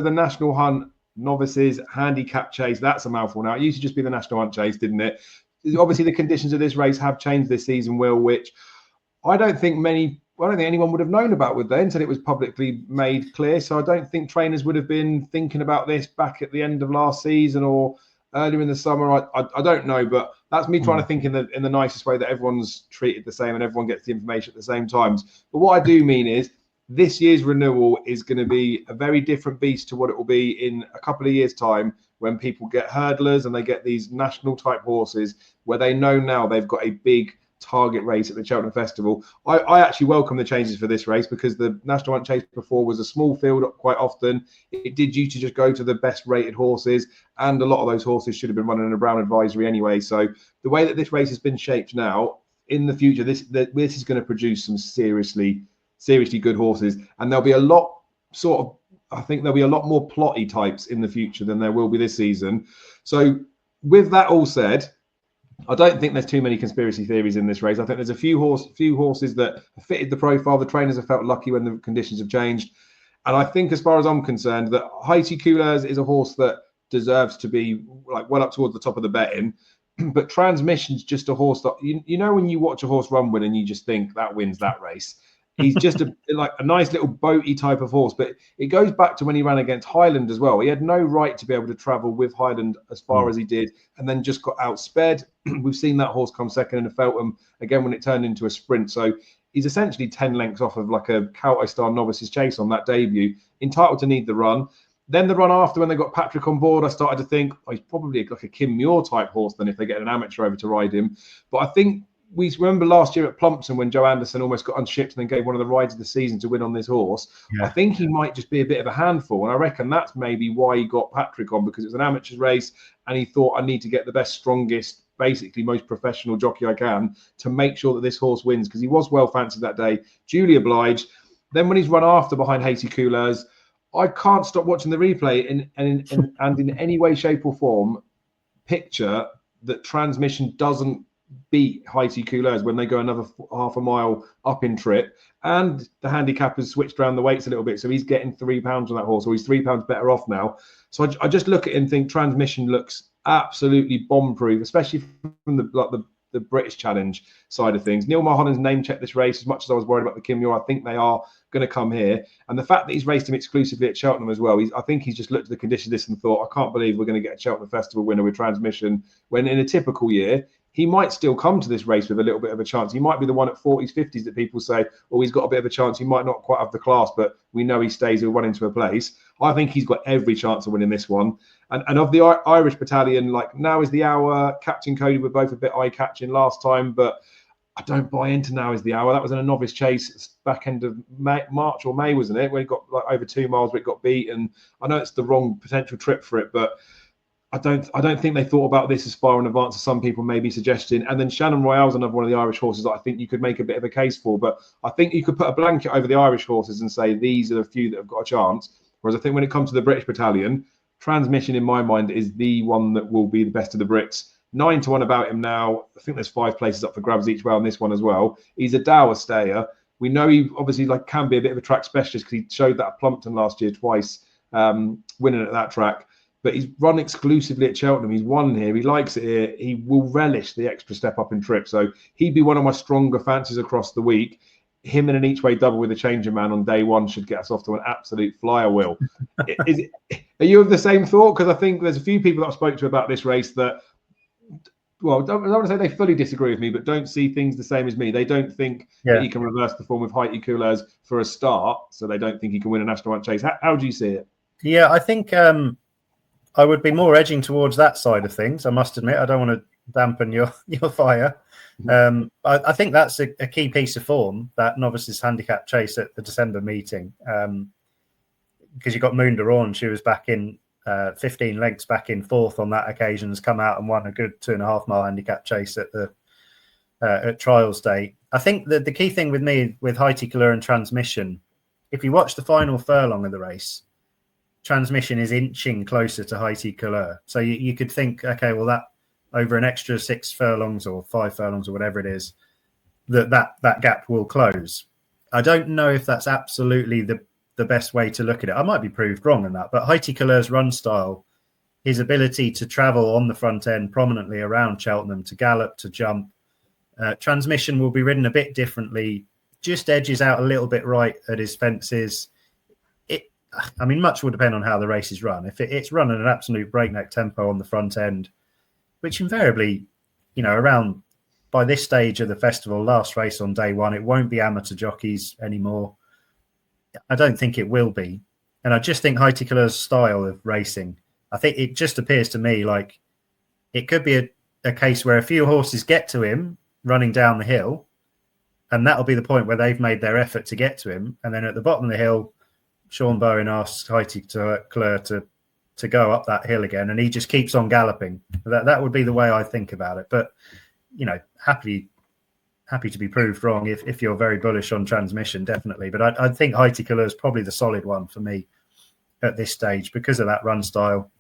the National Hunt Novices Handicap Chase. That's a mouthful now. It used to just be the National Hunt Chase, didn't it? Obviously, the conditions of this race have changed this season, which I don't think anyone would have known about, would they, until it was publicly made clear. So I don't think trainers would have been thinking about this back at the end of last season or earlier in the summer. I don't know, but that's me trying to think in the nicest way that everyone's treated the same and everyone gets the information at the same times. But what I do mean is this year's renewal is going to be a very different beast to what it will be in a couple of years' time when people get hurdlers and they get these national type horses where they know now they've got a big target race at the Cheltenham Festival. I actually welcome the changes for this race because the National Hunt Chase before was a small field quite often. It did used to just go to the best rated horses, and a lot of those horses should have been running in a Brown advisory anyway. So the way that this race has been shaped now, in the future, this is going to produce some seriously good horses, and there'll be a lot I think there'll be a lot more plotty types in the future than there will be this season. So with that all said, I don't think there's too many conspiracy theories in this race. I think there's a few horses that have fitted the profile. The trainers have felt lucky when the conditions have changed. And I think, as far as I'm concerned, that Haiti Couleurs is a horse that deserves to be like well up towards the top of the betting. But Transmission's just a horse that, you know, when you watch a horse run win and you just think that wins that race. He's just a nice little boaty type of horse, but it goes back to when he ran against Highland as well. He had no right to be able to travel with Highland as far as he did, and then just got outsped. We've seen that horse come second in a Feltham again when it turned into a sprint. So he's essentially 10 lengths off of like a Kauto Star Novices Chase on that debut, entitled to need the run. Then the run after, when they got Patrick on board, I started to think, he's probably like a Kim Muir type horse than if they get an amateur over to ride him. But I think we remember last year at Plumpton when Joe Anderson almost got unshipped and then gave one of the rides of the season to win on this horse. Yeah. I think he might just be a bit of a handful. And I reckon that's maybe why he got Patrick on, because it was an amateur race and he thought, I need to get the best, strongest, basically most professional jockey I can to make sure that this horse wins, because he was well fancied that day, duly obliged. Then when he's run after behind Haiti Couleurs, I can't stop watching the replay and in any way, shape or form picture that Transmission doesn't beat Haiti Couleurs when they go another half a mile up in trip, and the handicap has switched around the weights a little bit, so he's getting £3 on that horse, or he's £3 better off now. So I just look at it and think Transmission looks absolutely bomb-proof, especially from the British Challenge side of things. Neil Mulholland's name-checked this race. As much as I was worried about the Kim Muir, I think they are going to come here. And the fact that he's raced him exclusively at Cheltenham as well, I think he's just looked at the conditions of this and thought, I can't believe we're going to get a Cheltenham Festival winner with Transmission, when in a typical year, he might still come to this race with a little bit of a chance. He might be the one at 40s, 50s that people say, oh, he's got a bit of a chance. He might not quite have the class, but we know he stays, he'll run into a place. I think he's got every chance of winning this one. And of the Irish battalion, like, Now Is the Hour, Captain Cody were both a bit eye-catching last time, but I don't buy into Now Is the Hour. That was in a novice chase back end of March or May, wasn't it? When he got like over 2 miles, but it got beat. And I know it's the wrong potential trip for it, but I don't think they thought about this as far in advance as some people may be suggesting. And then Shannon Royale's another one of the Irish horses that I think you could make a bit of a case for. But I think you could put a blanket over the Irish horses and say these are the few that have got a chance. Whereas I think when it comes to the British battalion, Transmission in my mind is the one that will be the best of the Brits. 9-1 about him now. I think there's 5 places up for grabs each way on this one as well. He's a dour stayer. We know he obviously can be a bit of a track specialist because he showed that at Plumpton last year twice, winning at that track. But he's run exclusively at Cheltenham. He's won here. He likes it here. He will relish the extra step up in trip. So he'd be one of my stronger fancies across the week. Him in an each way double with a changer man on day one should get us off to an absolute flyer, Will. Are you of the same thought? Because I think there's a few people that I spoke to about this race that, well, I don't want to say they fully disagree with me, but don't see things the same as me. They don't think that he can reverse the form of Haiti Couleurs for a start, so they don't think he can win a National Hunt Chase. How do you see it? Yeah, I think I would be more edging towards that side of things. I must admit, I don't want to dampen your fire. I think that's a key piece of form, that Novices Handicap Chase at the December meeting, because you got Moonda Orn. She was back in 15 lengths back in 4th on that occasion, has come out and won a good 2.5 mile handicap chase at the at Trials Day. I think that the key thing with me with Haiti Couleurs and Transmission, if you watch the final furlong of the race, Transmission is inching closer to Haiti Couleurs. So you could think, okay, well, that over an extra 6 furlongs or 5 furlongs or whatever it is, that gap will close. I don't know if that's absolutely the the best way to look at it. I might be proved wrong on that, but Haiti Couleurs' run style, his ability to travel on the front end prominently around Cheltenham, to gallop, to jump, transmission will be ridden a bit differently, just edges out a little bit right at his fences. Much will depend on how the race is run. If it's run at an absolute breakneck tempo on the front end, which invariably, around by this stage of the festival, last race on day one, it won't be amateur jockeys anymore. I don't think it will be. And I just think Haiti Couleurs' style of racing, I think it just appears to me like it could be a case where a few horses get to him running down the hill, and that'll be the point where they've made their effort to get to him. And then at the bottom of the hill, Sean Bowen asks Haiti Couleurs to go up that hill again, and he just keeps on galloping. That would be the way I think about it. But, happy to be proved wrong if you're very bullish on transmission, definitely. But I think Haiti Couleurs is probably the solid one for me at this stage because of that run style.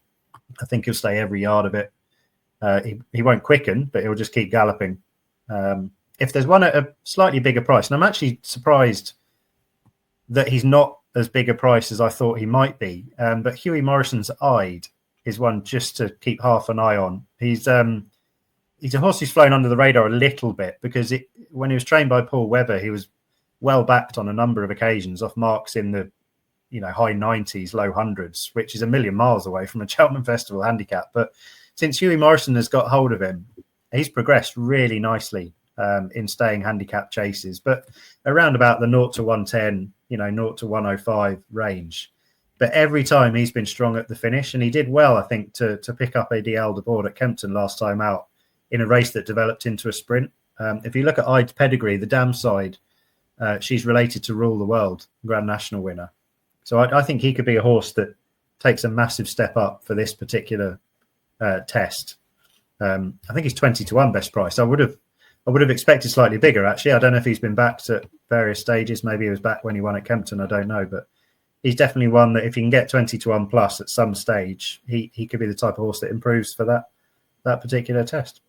I think he'll stay every yard of it. He won't quicken, but he'll just keep galloping. If there's one at a slightly bigger price, and I'm actually surprised that he's not as big a price as I thought he might be, but Hughie Morrison's Ide is one just to keep half an eye on. He's a horse who's flown under the radar a little bit because when he was trained by Paul Webber, he was well backed on a number of occasions off marks in the high 90s, low hundreds, which is a million miles away from a Cheltenham Festival handicap. But since Hughie Morrison has got hold of him, he's progressed really nicely in staying handicap chases, but around about the 0 to 110, 0 to 105 range. But every time he's been strong at the finish, and he did well, I think, to pick up ADL de Board at Kempton last time out in a race that developed into a sprint. If you look at Ide's pedigree, the dam side, she's related to Rule the World, Grand National winner. So I think he could be a horse that takes a massive step up for this particular test. I think he's 20 to 1 best price. I would have expected slightly bigger, actually. I don't know if he's been backed at various stages. Maybe he was back when he won at Kempton. I don't know. But he's definitely one that if he can get 20 to 1 plus at some stage, he could be the type of horse that improves for that particular test.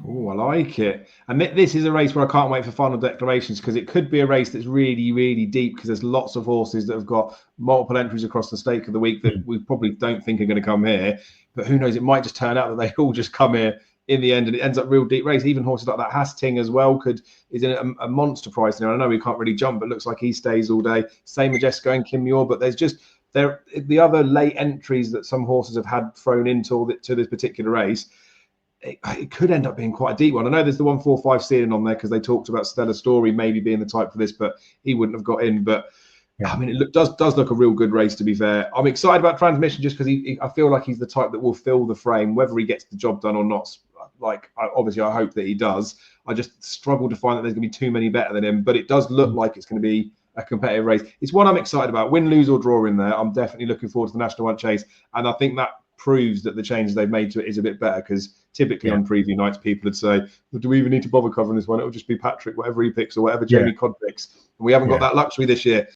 Oh, I like it. And this is a race where I can't wait for final declarations because it could be a race that's really, really deep because there's lots of horses that have got multiple entries across the stake of the week that we probably don't think are going to come here. But who knows? It might just turn out that they all just come here in the end and it ends up real deep race. Even horses like that Hastings as well is in a monster price now. I know he can't really jump, but looks like he stays all day. Same with Jessica and Kim Muir, but there's just the other late entries that some horses have had thrown into to this particular race. It could end up being quite a deep one. I know there's the 145 ceiling on there because they talked about Stella Story maybe being the type for this, but he wouldn't have got in. But yeah. I mean, it does look a real good race, to be fair. I'm excited about transmission just because I feel like he's the type that will fill the frame, whether he gets the job done or not. Obviously, I hope that he does. I just struggle to find that there's going to be too many better than him, but it does look like it's going to be a competitive race. It's one I'm excited about. Win, lose or draw in there. I'm definitely looking forward to the National One Chase, and I think that proves that the changes they've made to it is a bit better because typically on preview nights people would say, well, do we even need to bother covering this one? It'll just be Patrick, whatever he picks or whatever Jamie Codd picks. And we haven't got that luxury this year.